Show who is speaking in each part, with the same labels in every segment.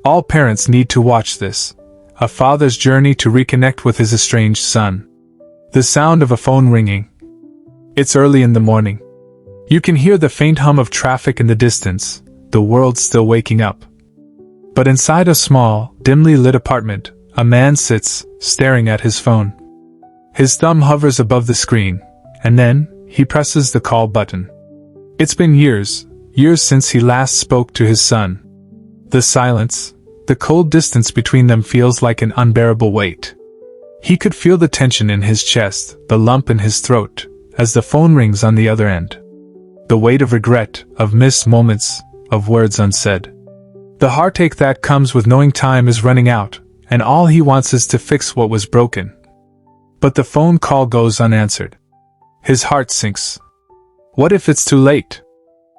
Speaker 1: All parents need to watch this. A father's journey to reconnect with his estranged son. The sound of a phone ringing. It's early in the morning. You can hear the faint hum of traffic in the distance, the world still waking up. But inside a small, dimly lit apartment, a man sits, staring at his phone. His thumb hovers above the screen, and then, he presses the call button. It's been years since he last spoke to his son. The silence, the cold distance between them feels like an unbearable weight. He could feel the tension in his chest, the lump in his throat, as the phone rings on the other end. The weight of regret, of missed moments, of words unsaid. The heartache that comes with knowing time is running out, and all he wants is to fix what was broken. But the phone call goes unanswered. His heart sinks. What if it's too late?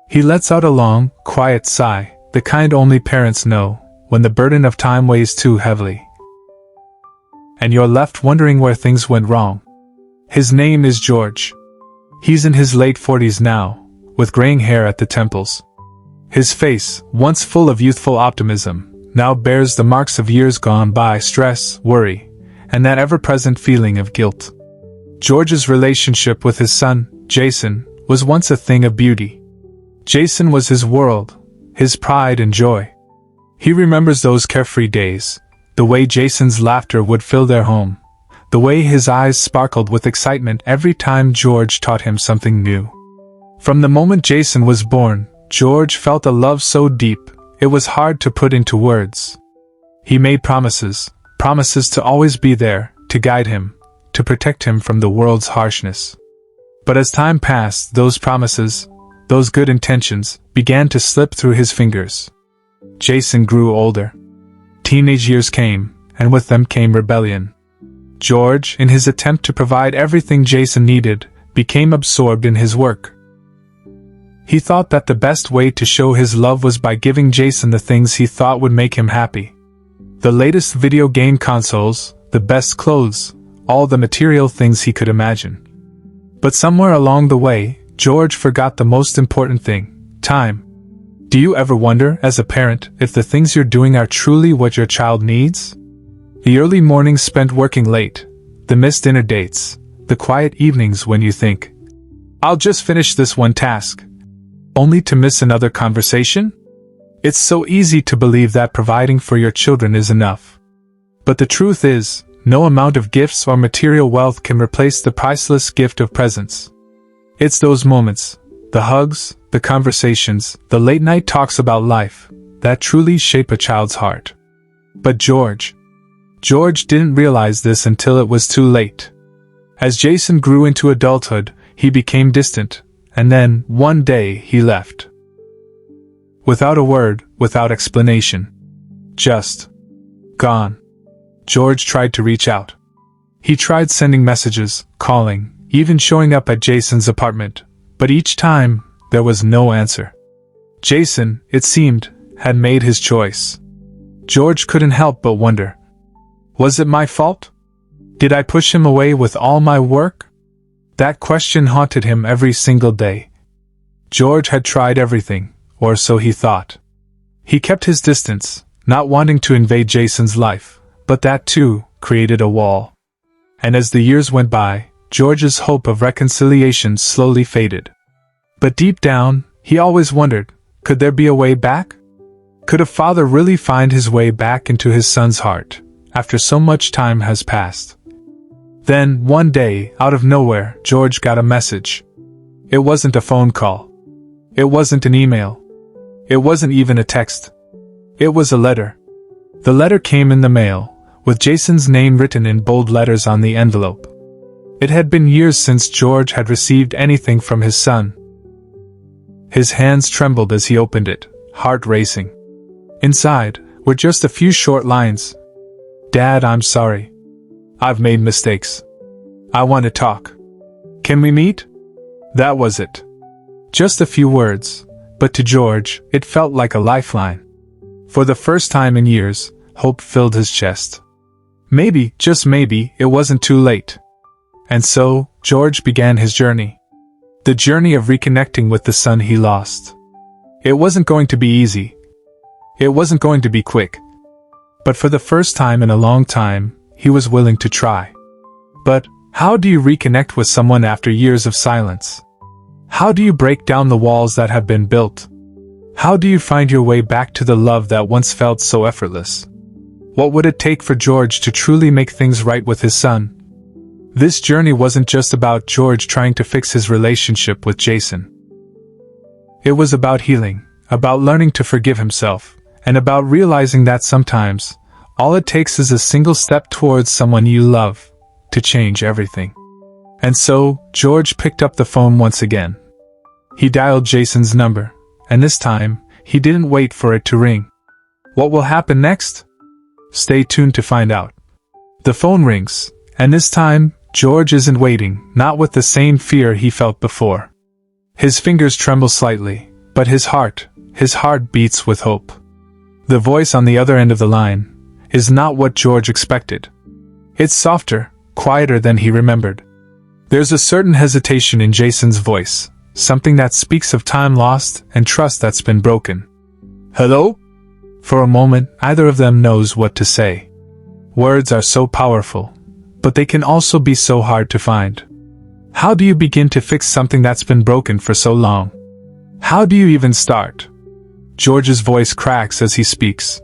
Speaker 1: He lets out a long, quiet sigh, the kind only parents know, when the burden of time weighs too heavily. And you're left wondering where things went wrong. His name is George. He's in his late 40s now, with graying hair at the temples. His face, once full of youthful optimism, now bears the marks of years gone by, stress, worry, and that ever-present feeling of guilt. George's relationship with his son, Jason, was once a thing of beauty. Jason was his world, his pride and joy. He remembers those carefree days, the way Jason's laughter would fill their home, the way his eyes sparkled with excitement every time George taught him something new. From the moment Jason was born, George felt a love so deep, it was hard to put into words. He made promises to always be there, to guide him, to protect him from the world's harshness. But as time passed, those promises, those good intentions, began to slip through his fingers. Jason grew older. Teenage years came, and with them came rebellion. George, in his attempt to provide everything Jason needed, became absorbed in his work. He thought that the best way to show his love was by giving Jason the things he thought would make him happy. The latest video game consoles, the best clothes, all the material things he could imagine. But somewhere along the way, George forgot the most important thing: time. Do you ever wonder, as a parent, if the things you're doing are truly what your child needs? The early mornings spent working late, the missed dinner dates, the quiet evenings when you think, "I'll just finish this one task," only to miss another conversation? It's so easy to believe that providing for your children is enough. But the truth is, no amount of gifts or material wealth can replace the priceless gift of presence. It's those moments, the hugs, the conversations, the late-night talks about life, that truly shape a child's heart. But George didn't realize this until it was too late. As Jason grew into adulthood, he became distant, and then, one day, he left. Without a word, without explanation. Just gone. George tried to reach out. He tried sending messages, calling, even showing up at Jason's apartment, but each time, there was no answer. Jason, it seemed, had made his choice. George couldn't help but wonder. Was it my fault? Did I push him away with all my work? That question haunted him every single day. George had tried everything, or so he thought. He kept his distance, not wanting to invade Jason's life, but that too created a wall. And as the years went by, George's hope of reconciliation slowly faded. But deep down, he always wondered, could there be a way back? Could a father really find his way back into his son's heart, after so much time has passed? Then, one day, out of nowhere, George got a message. It wasn't a phone call. It wasn't an email. It wasn't even a text. It was a letter. The letter came in the mail, with Jason's name written in bold letters on the envelope. It had been years since George had received anything from his son. His hands trembled as he opened it, heart racing. Inside were just a few short lines. "Dad, I'm sorry. I've made mistakes. I want to talk. Can we meet?" That was it. Just a few words, but to George, it felt like a lifeline. For the first time in years, hope filled his chest. Maybe, just maybe, it wasn't too late. And so, George began his journey. The journey of reconnecting with the son he lost. It wasn't going to be easy. It wasn't going to be quick. But for the first time in a long time, he was willing to try. But how do you reconnect with someone after years of silence? How do you break down the walls that have been built? How do you find your way back to the love that once felt so effortless? What would it take for George to truly make things right with his son? This journey wasn't just about George trying to fix his relationship with Jason. It was about healing, about learning to forgive himself, and about realizing that sometimes, all it takes is a single step towards someone you love to change everything. And so, George picked up the phone once again. He dialed Jason's number, and this time, he didn't wait for it to ring. What will happen next? Stay tuned to find out. The phone rings, and this time, George isn't waiting, not with the same fear he felt before. His fingers tremble slightly, but his heart beats with hope. The voice on the other end of the line is not what George expected. It's softer, quieter than he remembered. There's a certain hesitation in Jason's voice, something that speaks of time lost and trust that's been broken. Hello? For a moment, neither of them knows what to say. Words are so powerful, but they can also be so hard to find. How do you begin to fix something that's been broken for so long? How do you even start? George's voice cracks as he speaks.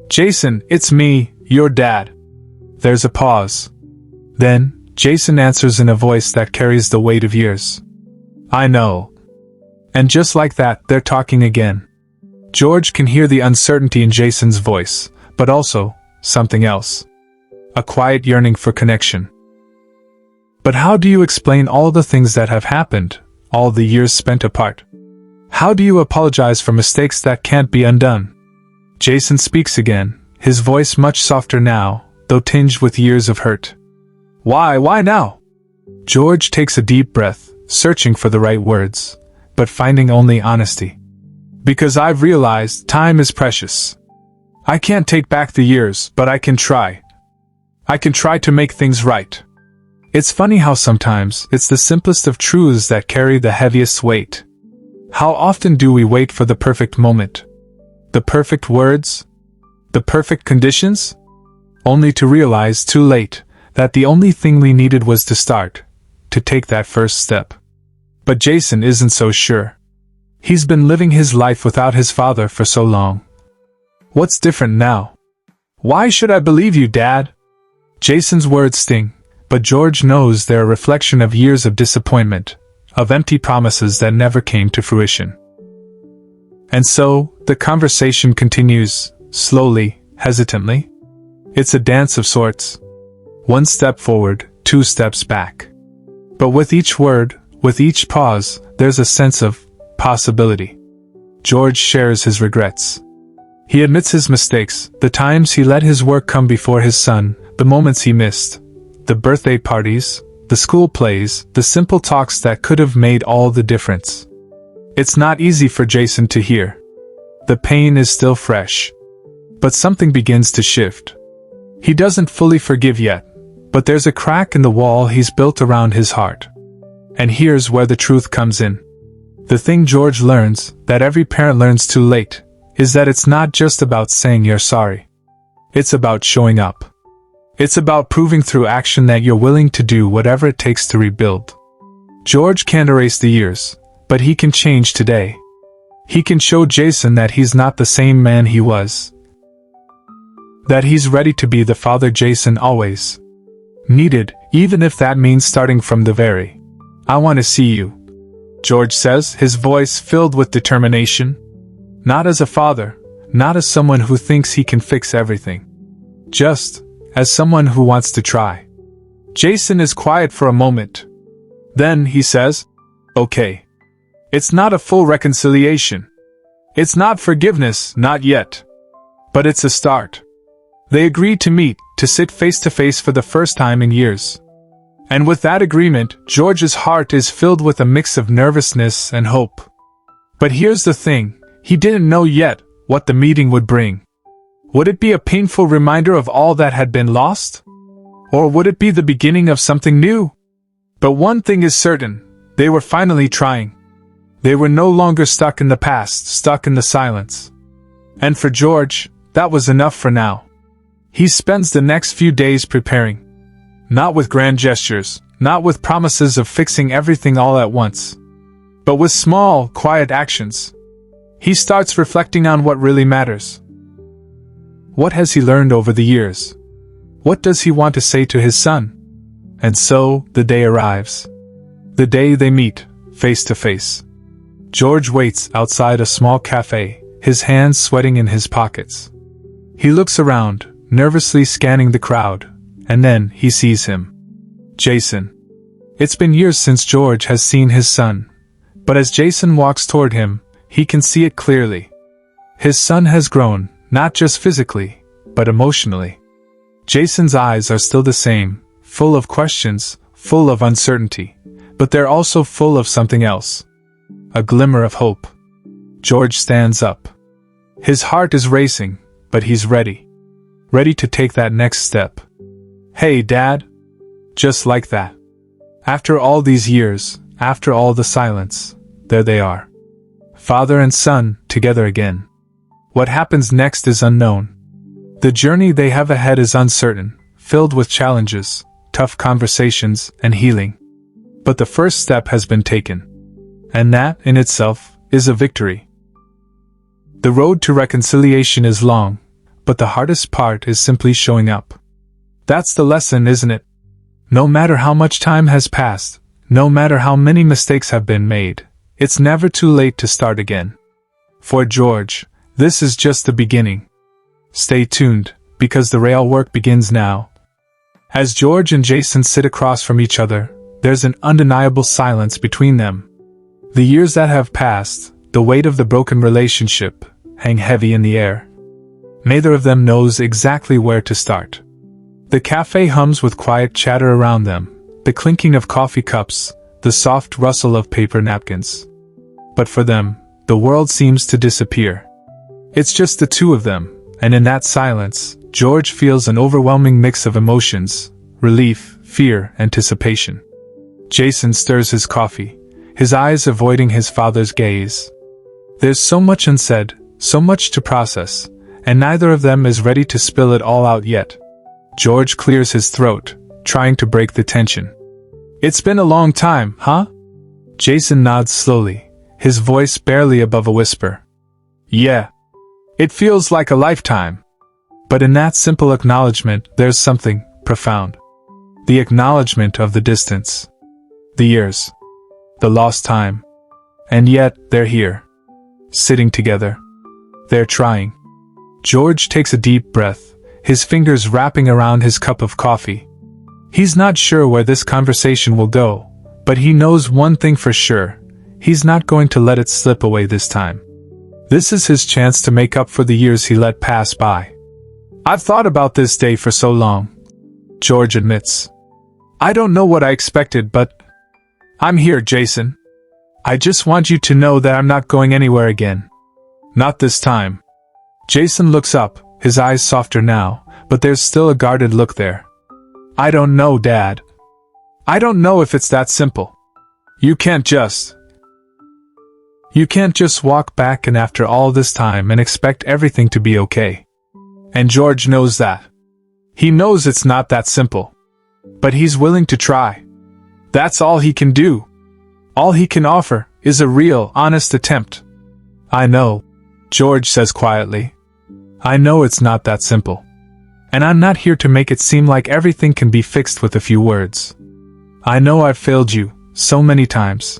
Speaker 1: Jason, it's me, your dad. There's a pause. Then, Jason answers in a voice that carries the weight of years. I know. And just like that, they're talking again. George can hear the uncertainty in Jason's voice, but also, something else. A quiet yearning for connection. But how do you explain all the things that have happened, all the years spent apart? How do you apologize for mistakes that can't be undone? Jason speaks again, his voice much softer now, though tinged with years of hurt. Why now? George takes a deep breath, searching for the right words, but finding only honesty. Because I've realized time is precious. I can't take back the years, but I can try. I can try to make things right. It's funny how sometimes it's the simplest of truths that carry the heaviest weight. How often do we wait for the perfect moment? The perfect words? The perfect conditions? Only to realize too late that the only thing we needed was to start, to take that first step. But Jason isn't so sure. He's been living his life without his father for so long. What's different now? Why should I believe you, Dad? Jason's words sting, but George knows they're a reflection of years of disappointment, of empty promises that never came to fruition. And so, the conversation continues, slowly, hesitantly. It's a dance of sorts. One step forward, two steps back. But with each word, with each pause, there's a sense of possibility. George shares his regrets. He admits his mistakes, the times he let his work come before his son, the moments he missed, the birthday parties, the school plays, the simple talks that could have made all the difference. It's not easy for Jason to hear. The pain is still fresh. But something begins to shift. He doesn't fully forgive yet, but there's a crack in the wall he's built around his heart. And here's where the truth comes in. The thing George learns, that every parent learns too late, is that it's not just about saying you're sorry. It's about showing up. It's about proving through action that you're willing to do whatever it takes to rebuild. George can't erase the years, but he can change today. He can show Jason that he's not the same man he was. That he's ready to be the father Jason always needed, even if that means starting from the very I want to see you, George says, his voice filled with determination. Not as a father, not as someone who thinks he can fix everything. Just as someone who wants to try. Jason is quiet for a moment. Then he says, okay. It's not a full reconciliation. It's not forgiveness, not yet. But it's a start. They agree to meet, to sit face to face for the first time in years. And with that agreement, George's heart is filled with a mix of nervousness and hope. But here's the thing, he didn't know yet what the meeting would bring. Would it be a painful reminder of all that had been lost? Or would it be the beginning of something new? But one thing is certain, they were finally trying. They were no longer stuck in the past, stuck in the silence. And for George, that was enough for now. He spends the next few days preparing. Not with grand gestures, not with promises of fixing everything all at once, but with small, quiet actions. He starts reflecting on what really matters. What has he learned over the years? What does he want to say to his son? And so, the day arrives. The day they meet, face to face. George waits outside a small cafe, his hands sweating in his pockets. He looks around, nervously scanning the crowd, and then he sees him. Jason. It's been years since George has seen his son, but as Jason walks toward him, he can see it clearly. His son has grown, not just physically, but emotionally. Jason's eyes are still the same, full of questions, full of uncertainty, but they're also full of something else. A glimmer of hope. George stands up. His heart is racing, but he's ready. Ready to take that next step. Hey, Dad. Just like that. After all these years, after all the silence, there they are. Father and son, together again. What happens next is unknown. The journey they have ahead is uncertain, filled with challenges, tough conversations, and healing. But the first step has been taken. And that, in itself, is a victory. The road to reconciliation is long, but the hardest part is simply showing up. That's the lesson, isn't it? No matter how much time has passed, no matter how many mistakes have been made, it's never too late to start again. For George, this is just the beginning. Stay tuned, because the real work begins now. As George and Jason sit across from each other, there's an undeniable silence between them. The years that have passed, the weight of the broken relationship, hang heavy in the air. Neither of them knows exactly where to start. The cafe hums with quiet chatter around them, the clinking of coffee cups, the soft rustle of paper napkins. But for them, the world seems to disappear. It's just the two of them, and in that silence, George feels an overwhelming mix of emotions: relief, fear, anticipation. Jason stirs his coffee, his eyes avoiding his father's gaze. There's so much unsaid, so much to process, and neither of them is ready to spill it all out yet. George clears his throat, trying to break the tension. It's been a long time, huh? Jason nods slowly, his voice barely above a whisper. Yeah. It feels like a lifetime. But in that simple acknowledgement, there's something profound. The acknowledgement of the distance. The years. The lost time. And yet, they're here. Sitting together. They're trying. George takes a deep breath, his fingers wrapping around his cup of coffee. He's not sure where this conversation will go, but he knows one thing for sure: he's not going to let it slip away this time. This is his chance to make up for the years he let pass by. I've thought about this day for so long, George admits. I don't know what I expected, but I'm here, Jason. I just want you to know that I'm not going anywhere again. Not this time. Jason looks up, his eyes softer now, but there's still a guarded look there. I don't know, Dad. I don't know if it's that simple. You can't just walk back and after all this time and expect everything to be okay. And George knows that. He knows it's not that simple. But he's willing to try. That's all he can do. All he can offer is a real, honest attempt. I know, George says quietly. I know it's not that simple. And I'm not here to make it seem like everything can be fixed with a few words. I know I've failed you so many times.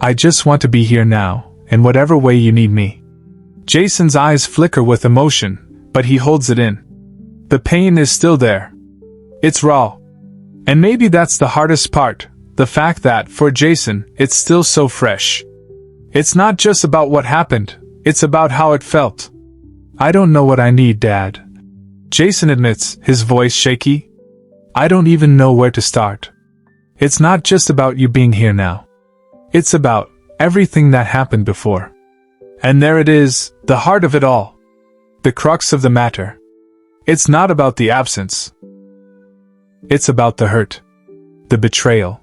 Speaker 1: I just want to be here now, in whatever way you need me. Jason's eyes flicker with emotion, but he holds it in. The pain is still there. It's raw. And maybe that's the hardest part, the fact that, for Jason, it's still so fresh. It's not just about what happened, it's about how it felt. I don't know what I need, Dad. Jason admits, his voice shaky. I don't even know where to start. It's not just about you being here now. It's about everything that happened before. And there it is, the heart of it all. The crux of the matter. It's not about the absence. It's about the hurt. The betrayal.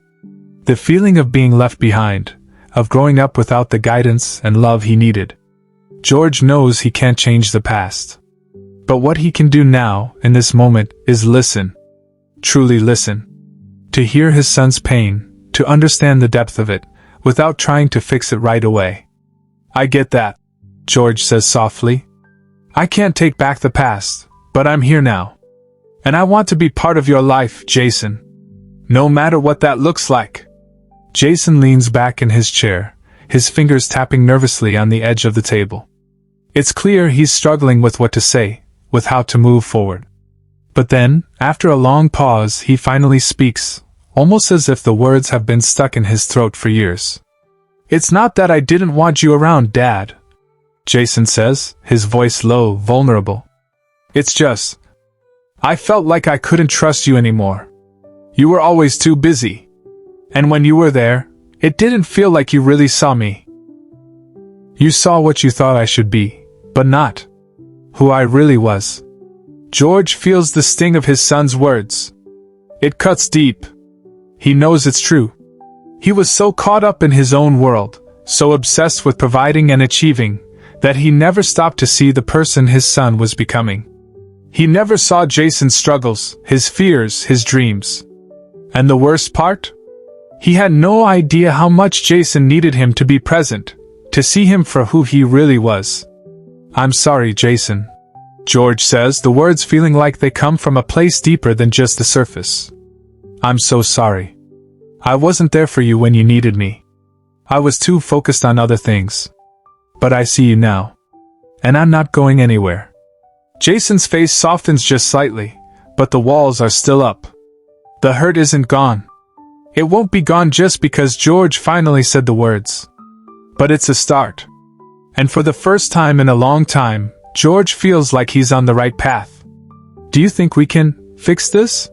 Speaker 1: The feeling of being left behind, of growing up without the guidance and love he needed. George knows he can't change the past. But what he can do now, in this moment, is listen. Truly listen. To hear his son's pain, to understand the depth of it, without trying to fix it right away. I get that, George says softly. I can't take back the past, but I'm here now. And I want to be part of your life, Jason. No matter what that looks like. Jason leans back in his chair, his fingers tapping nervously on the edge of the table. It's clear he's struggling with what to say, with how to move forward. But then, after a long pause, he finally speaks, almost as if the words have been stuck in his throat for years. It's not that I didn't want you around, Dad, Jason says, his voice low, vulnerable. It's just, I felt like I couldn't trust you anymore. You were always too busy. And when you were there, it didn't feel like you really saw me. You saw what you thought I should be, but not who I really was. George feels the sting of his son's words. It cuts deep. He knows it's true. He was so caught up in his own world, so obsessed with providing and achieving, that he never stopped to see the person his son was becoming. He never saw Jason's struggles, his fears, his dreams. And the worst part? He had no idea how much Jason needed him to be present, to see him for who he really was. I'm sorry, Jason, George says, the words feeling like they come from a place deeper than just the surface. I'm so sorry. I wasn't there for you when you needed me. I was too focused on other things. But I see you now. And I'm not going anywhere. Jason's face softens just slightly, but the walls are still up. The hurt isn't gone. It won't be gone just because George finally said the words. But it's a start. And for the first time in a long time, George feels like he's on the right path. Do you think we can fix this?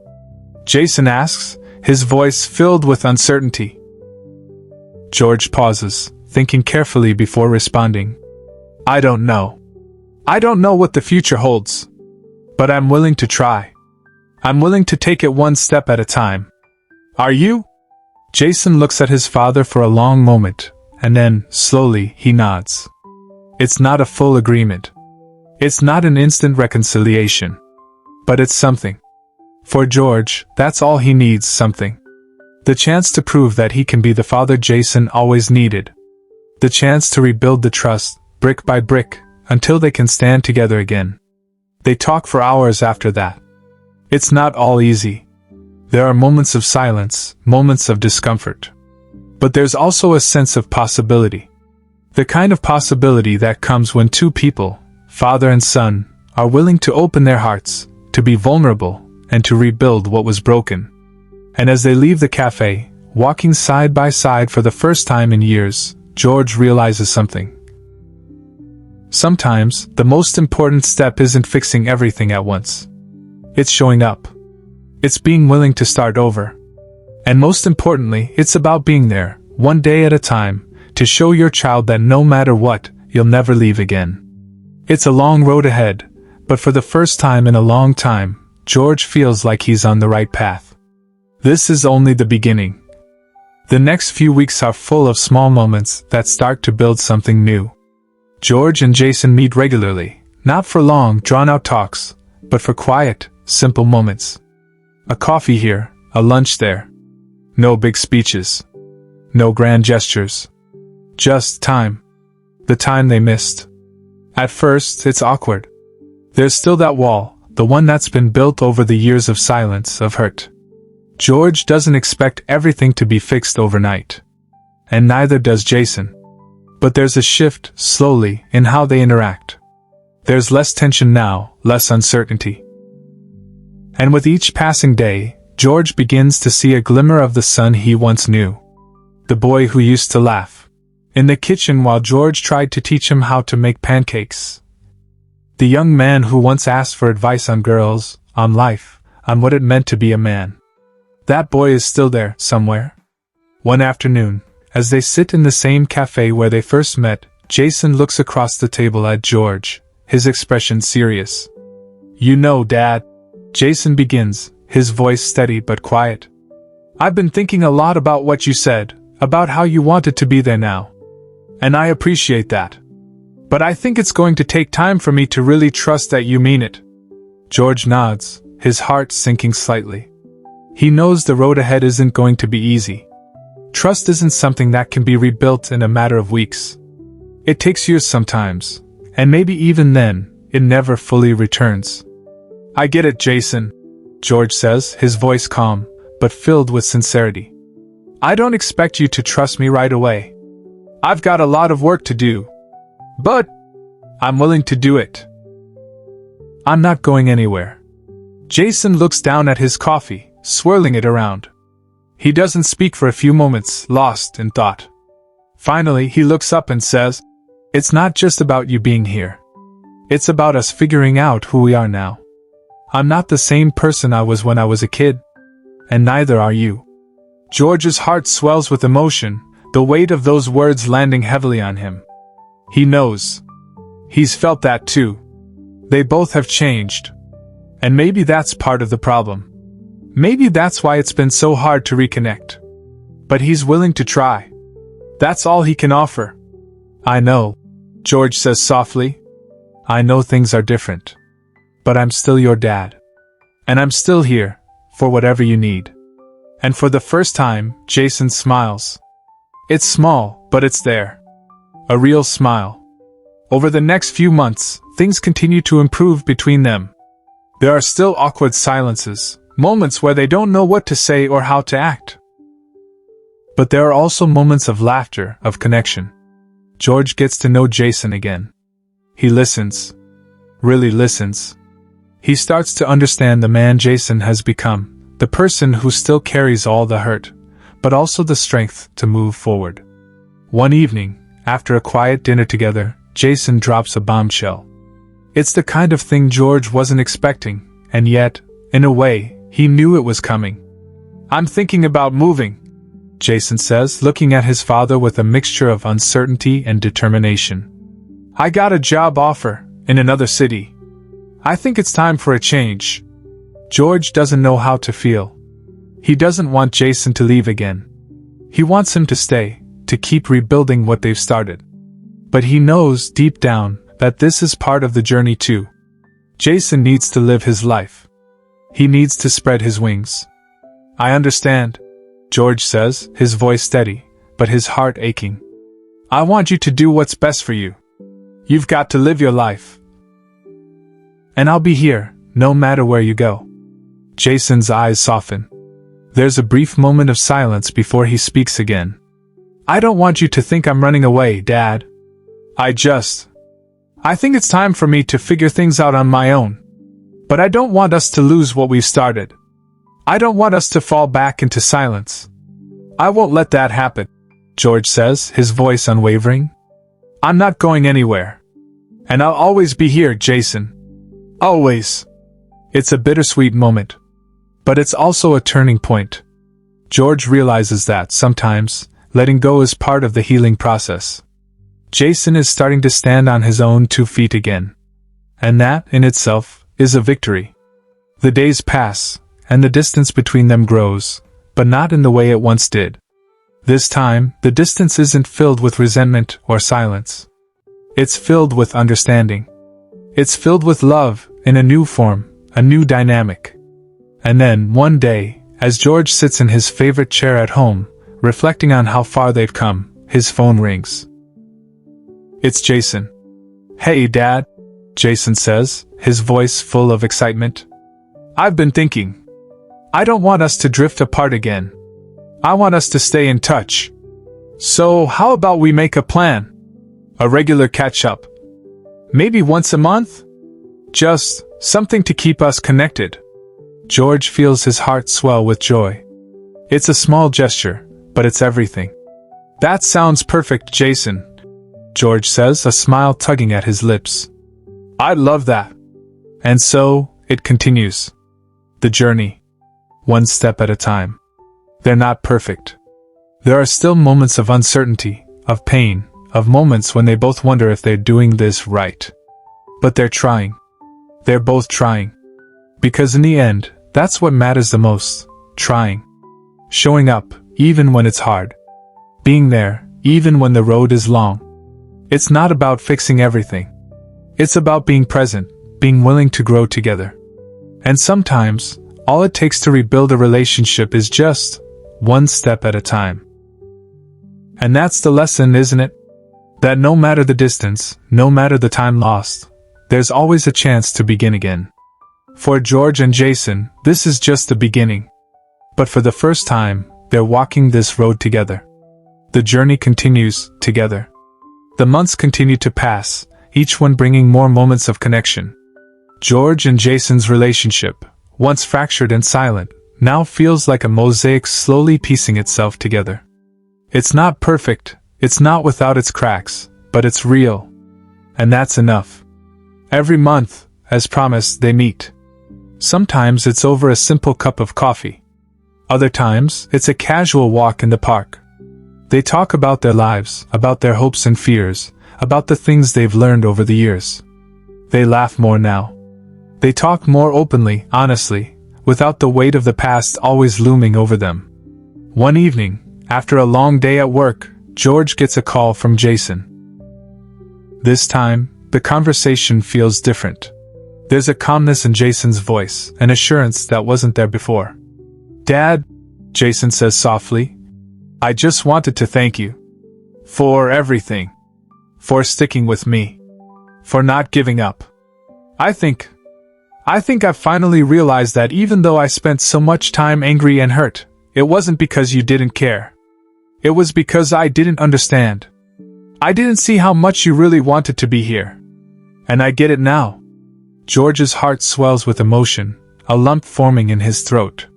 Speaker 1: Jason asks, his voice filled with uncertainty. George pauses, thinking carefully before responding. I don't know. I don't know what the future holds. But I'm willing to try. I'm willing to take it one step at a time. Are you? Jason looks at his father for a long moment, and then, slowly, he nods. It's not a full agreement. It's not an instant reconciliation. But it's something. For George, that's all he needs, something. The chance to prove that he can be the father Jason always needed. The chance to rebuild the trust, brick by brick, until they can stand together again. They talk for hours after that. It's not all easy. There are moments of silence, moments of discomfort. But there's also a sense of possibility. The kind of possibility that comes when two people, father and son, are willing to open their hearts, to be vulnerable, and to rebuild what was broken. And as they leave the cafe, walking side by side for the first time in years, George realizes something. Sometimes, the most important step isn't fixing everything at once. It's showing up. It's being willing to start over. And most importantly, it's about being there, one day at a time, to show your child that no matter what, you'll never leave again. It's a long road ahead, but for the first time in a long time, George feels like he's on the right path. This is only the beginning. The next few weeks are full of small moments that start to build something new. George and Jason meet regularly, not for long, drawn-out talks, but for quiet, simple moments. A coffee here, a lunch there. No big speeches. No grand gestures. Just time. The time they missed. At first, it's awkward. There's still that wall, the one that's been built over the years of silence, of hurt. George doesn't expect everything to be fixed overnight. And neither does Jason. But there's a shift, slowly, in how they interact. There's less tension now, less uncertainty. And with each passing day, George begins to see a glimmer of the son he once knew. The boy who used to laugh in the kitchen while George tried to teach him how to make pancakes. The young man who once asked for advice on girls, on life, on what it meant to be a man. That boy is still there, somewhere. One afternoon, as they sit in the same cafe where they first met, Jason looks across the table at George, his expression serious. You know, Dad, Jason begins, his voice steady but quiet. I've been thinking a lot about what you said, about how you wanted to be there now. And I appreciate that. But I think it's going to take time for me to really trust that you mean it. George nods, his heart sinking slightly. He knows the road ahead isn't going to be easy. Trust isn't something that can be rebuilt in a matter of weeks. It takes years sometimes, and maybe even then, it never fully returns. I get it, Jason, George says, his voice calm, but filled with sincerity. I don't expect you to trust me right away. I've got a lot of work to do. But I'm willing to do it. I'm not going anywhere. Jason looks down at his coffee, swirling it around. He doesn't speak for a few moments, lost in thought. Finally, he looks up and says, "It's not just about you being here. It's about us figuring out who we are now. I'm not the same person I was when I was a kid, and neither are you." George's heart swells with emotion, the weight of those words landing heavily on him. He knows. He's felt that too. They both have changed. And maybe that's part of the problem. Maybe that's why it's been so hard to reconnect. But he's willing to try. That's all he can offer. I know, George says softly. I know things are different. But I'm still your dad. And I'm still here, for whatever you need. And for the first time, Jason smiles. It's small, but it's there. A real smile. Over the next few months, things continue to improve between them. There are still awkward silences, moments where they don't know what to say or how to act. But there are also moments of laughter, of connection. George gets to know Jason again. He listens. Really listens. He starts to understand the man Jason has become, the person who still carries all the hurt, but also the strength to move forward. One evening, after a quiet dinner together, Jason drops a bombshell. It's the kind of thing George wasn't expecting, and yet, in a way, he knew it was coming. "I'm thinking about moving," Jason says, looking at his father with a mixture of uncertainty and determination. "I got a job offer, in another city. I think it's time for a change." George doesn't know how to feel. He doesn't want Jason to leave again. He wants him to stay, to keep rebuilding what they've started. But he knows, deep down, that this is part of the journey too. Jason needs to live his life. He needs to spread his wings. "I understand," George says, his voice steady, but his heart aching. "I want you to do what's best for you. You've got to live your life. And I'll be here, no matter where you go." Jason's eyes soften. There's a brief moment of silence before he speaks again. "I don't want you to think I'm running away, Dad. I think it's time for me to figure things out on my own. But I don't want us to lose what we've started. I don't want us to fall back into silence. I won't let that happen," George says, his voice unwavering. "I'm not going anywhere. And I'll always be here, Jason. Always." It's a bittersweet moment. But it's also a turning point. George realizes that, sometimes, letting go is part of the healing process. Jason is starting to stand on his own 2 feet again. And that, in itself, is a victory. The days pass, and the distance between them grows, but not in the way it once did. This time, the distance isn't filled with resentment or silence. It's filled with understanding. It's filled with love, in a new form, a new dynamic. And then, one day, as George sits in his favorite chair at home, reflecting on how far they've come, his phone rings. It's Jason. "Hey, Dad," Jason says, his voice full of excitement. "I've been thinking. I don't want us to drift apart again. I want us to stay in touch. So how about we make a plan? A regular catch-up. Maybe once a month? Just something to keep us connected." George feels his heart swell with joy. It's a small gesture, but it's everything. "That sounds perfect, Jason," George says, a smile tugging at his lips. "I love that." And so, it continues. The journey. One step at a time. They're not perfect. There are still moments of uncertainty, of pain, of moments when they both wonder if they're doing this right. But they're trying. They're both trying. Because in the end, that's what matters the most. Trying. Showing up, even when it's hard. Being there, even when the road is long. It's not about fixing everything. It's about being present, being willing to grow together. And sometimes, all it takes to rebuild a relationship is just one step at a time. And that's the lesson, isn't it? That no matter the distance, no matter the time lost, there's always a chance to begin again. For George and Jason, this is just the beginning. But for the first time, they're walking this road together. The journey continues, together. The months continue to pass, each one bringing more moments of connection. George and Jason's relationship, once fractured and silent, now feels like a mosaic slowly piecing itself together. It's not perfect, it's not without its cracks, but it's real. And that's enough. Every month, as promised, they meet. Sometimes it's over a simple cup of coffee. Other times, it's a casual walk in the park. They talk about their lives, about their hopes and fears, about the things they've learned over the years. They laugh more now. They talk more openly, honestly, without the weight of the past always looming over them. One evening, after a long day at work, George gets a call from Jason. This time, the conversation feels different. There's a calmness in Jason's voice, an assurance that wasn't there before. "Dad," Jason says softly, "I just wanted to thank you. For everything. For sticking with me. For not giving up. I think I've finally realized that even though I spent so much time angry and hurt, it wasn't because you didn't care. It was because I didn't understand. I didn't see how much you really wanted to be here. And I get it now." George's heart swells with emotion, a lump forming in his throat.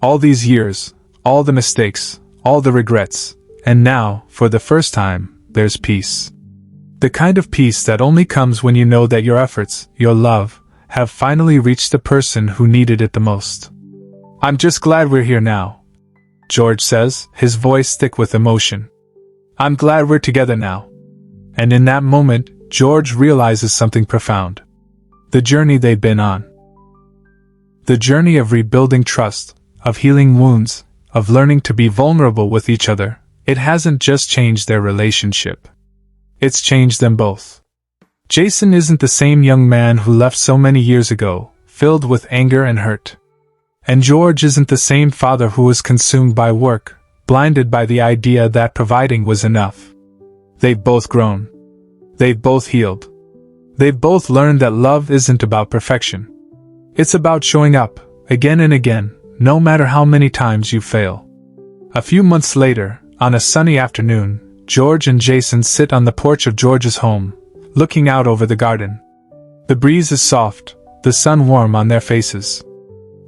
Speaker 1: All these years, all the mistakes, all the regrets, and now, for the first time, there's peace. The kind of peace that only comes when you know that your efforts, your love, have finally reached the person who needed it the most. "I'm just glad we're here now," George says, his voice thick with emotion. "I'm glad we're together now." And in that moment, George realizes something profound. The journey they've been on. The journey of rebuilding trust, of healing wounds, of learning to be vulnerable with each other, it hasn't just changed their relationship. It's changed them both. Jason isn't the same young man who left so many years ago, filled with anger and hurt. And George isn't the same father who was consumed by work, blinded by the idea that providing was enough. They've both grown. They've both healed. They've both learned that love isn't about perfection. It's about showing up, again and again, no matter how many times you fail. A few months later, on a sunny afternoon, George and Jason sit on the porch of George's home, looking out over the garden. The breeze is soft, the sun warm on their faces.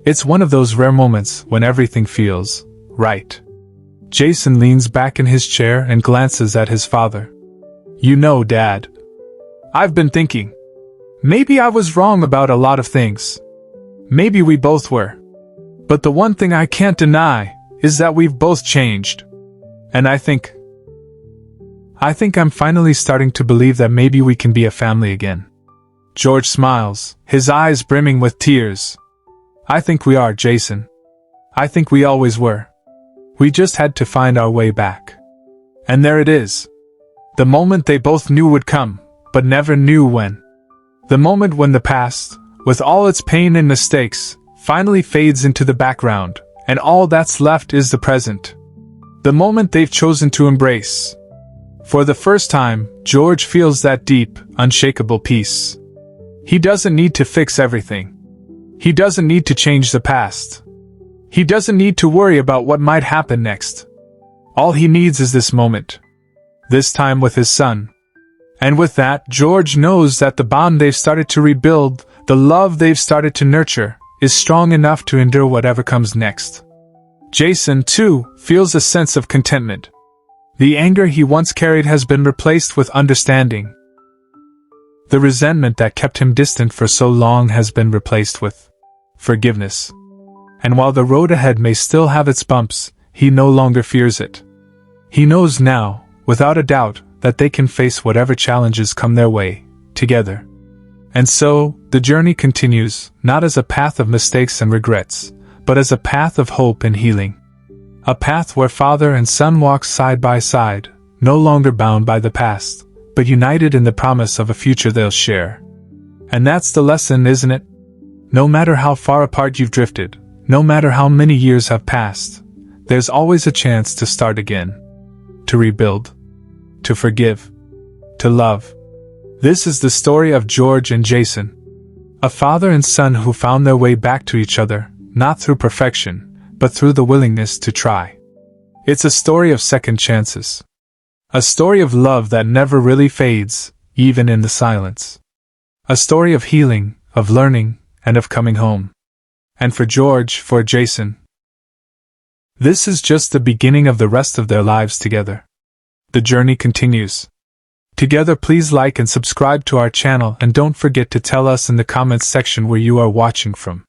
Speaker 1: It's one of those rare moments when everything feels right. Jason leans back in his chair and glances at his father. "You know, Dad, I've been thinking. Maybe I was wrong about a lot of things. Maybe we both were. But the one thing I can't deny is that we've both changed. And I think I'm finally starting to believe that maybe we can be a family again." George smiles, his eyes brimming with tears. "I think we are, Jason. I think we always were. We just had to find our way back. And there it is. The moment they both knew would come, but never knew when. The moment when the past, with all its pain and mistakes, finally fades into the background, and all that's left is the present. The moment they've chosen to embrace. For the first time, George feels that deep, unshakable peace. He doesn't need to fix everything. He doesn't need to change the past. He doesn't need to worry about what might happen next. All he needs is this moment. This time with his son. And with that, George knows that the bond they've started to rebuild, the love they've started to nurture, is strong enough to endure whatever comes next. Jason, too, feels a sense of contentment. The anger he once carried has been replaced with understanding. The resentment that kept him distant for so long has been replaced with forgiveness. And while the road ahead may still have its bumps, he no longer fears it. He knows now, without a doubt, that they can face whatever challenges come their way, together. And so, the journey continues, not as a path of mistakes and regrets, but as a path of hope and healing. A path where father and son walk side by side, no longer bound by the past, but united in the promise of a future they'll share. And that's the lesson, isn't it? No matter how far apart you've drifted, no matter how many years have passed, there's always a chance to start again. To rebuild. To forgive. To love. This is the story of George and Jason. A father and son who found their way back to each other, not through perfection, but through the willingness to try. It's a story of second chances. A story of love that never really fades, even in the silence. A story of healing, of learning, and of coming home. And for George, for Jason, this is just the beginning of the rest of their lives together. The journey continues. Together, please like and subscribe to our channel, and don't forget to tell us in the comments section where you are watching from.